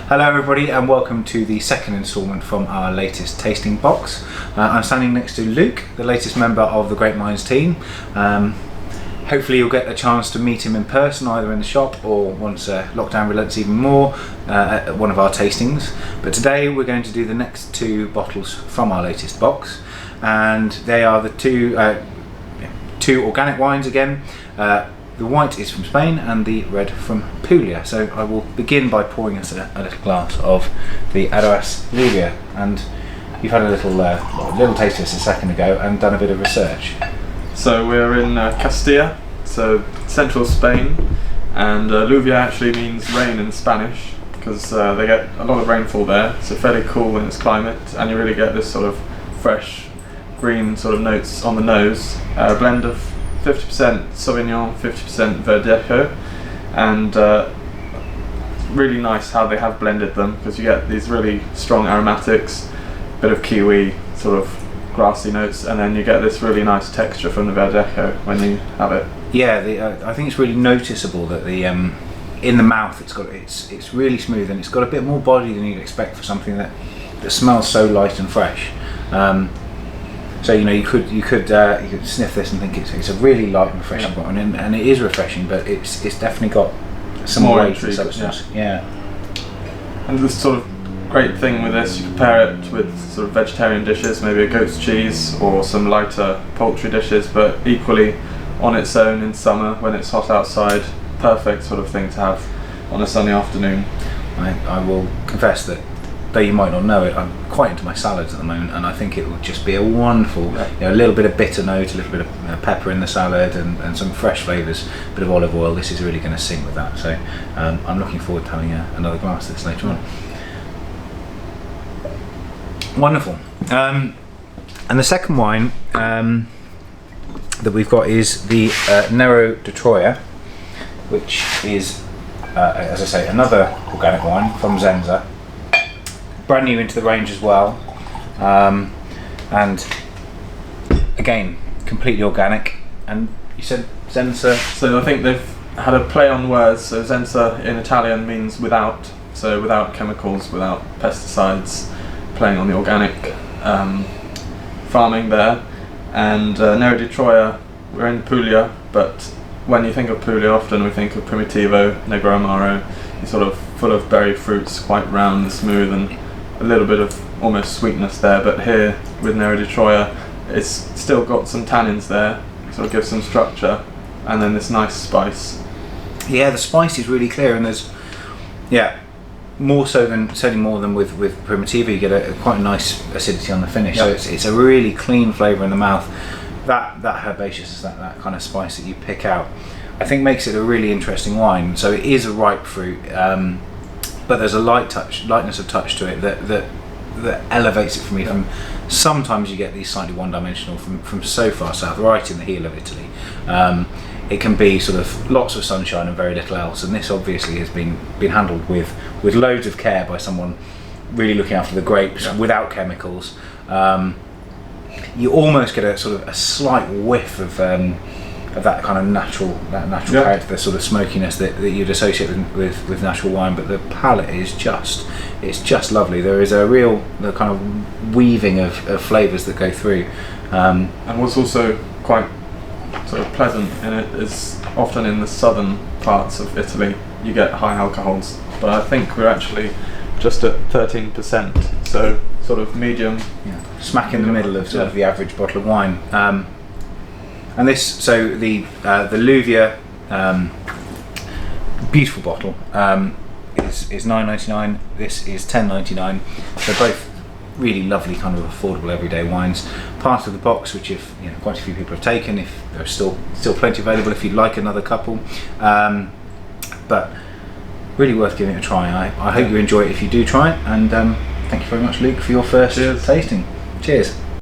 Hello everybody and welcome to the second instalment from our latest tasting box. I'm standing next to Luke, the latest member of the Grape team. Hopefully you'll get a chance to meet him in person, either in the shop or once lockdown relents even more at one of our tastings. But today we're going to do the next two bottles from our latest box, and they are the two organic wines again. The white is from Spain and the red from Puglia. So I will begin by pouring us a little glass of the Adaras Lluvia, and you've had a little taste of this a second ago and done a bit of research. So we're in Castilla, so central Spain, and Lluvia actually means rain in Spanish because they get a lot of rainfall there. So fairly cool in its climate, and you really get this sort of fresh green sort of notes on the nose. A blend of 50% Sauvignon, 50% Verdejo, and really nice how they have blended them, because you get these really strong aromatics, bit of kiwi, sort of grassy notes, and then you get this really nice texture from the Verdejo when you have it. Yeah, I think it's really noticeable that the in the mouth it's really smooth, and it's got a bit more body than you'd expect for something that smells so light and fresh. So you could sniff this and think it's a really light and refreshing bottle, and it is refreshing, but it's definitely got some more weight and substance. Yeah. And the sort of great thing with this, you compare it with sort of vegetarian dishes, maybe a goat's cheese or some lighter poultry dishes, but equally on its own in summer when it's hot outside, perfect sort of thing to have on a sunny afternoon. I will confess that, though you might not know it, I'm quite into my salads at the moment, and I think it will just be a wonderful, a little bit of bitter note, a little bit of pepper in the salad, and some fresh flavours, a bit of olive oil. This is really going to sync with that, so I'm looking forward to having another glass of this later on. Wonderful. And the second wine that we've got is the Nero de Troia, which is, as I say, another organic wine from Zensa. Brand new into the range as well, and again completely organic. And you said Zensa, so I think they've had a play on words. So Zensa in Italian means without, so without chemicals, without pesticides, playing on the organic farming there. And Nero di Troia, we're in Puglia, but when you think of Puglia, often we think of Primitivo, Negro Amaro. It's sort of full of berry fruits, quite round and smooth, and a little bit of almost sweetness there. But here with Nero di Troia, it's still got some tannins there, sort of gives some structure, and then this nice spice. Yeah, the spice is really clear, and there's certainly more than with Primitivo. You get quite a nice acidity on the finish. So it's a really clean flavour in the mouth. That herbaceous, that kind of spice that you pick out, I think makes it a really interesting wine. So it is a ripe fruit, but there's a lightness of touch to it that elevates it for me. From sometimes you get these slightly one-dimensional from so far south, right in the heel of Italy. It can be sort of lots of sunshine and very little else, and this obviously has been handled with loads of care by someone really looking after the grapes without chemicals. You almost get a sort of a slight whiff of that kind of natural character, the sort of smokiness that you'd associate with natural wine, but the palate is just lovely. There is the kind of weaving of flavours that go through. And what's also quite sort of pleasant in it is often in the southern parts of Italy you get high alcohols, but I think we're actually just at 13%, so sort of medium. Smack in the middle of sort of the average bottle of wine. And this, so the Lluvia, beautiful bottle, is $9.99. This is $10.99. So both really lovely, kind of affordable everyday wines. Part of the box, which quite a few people have taken. If there's still plenty available, if you'd like another couple, but really worth giving it a try. I hope you enjoy it if you do try it. And thank you very much, Luke, for your first tasting. Cheers.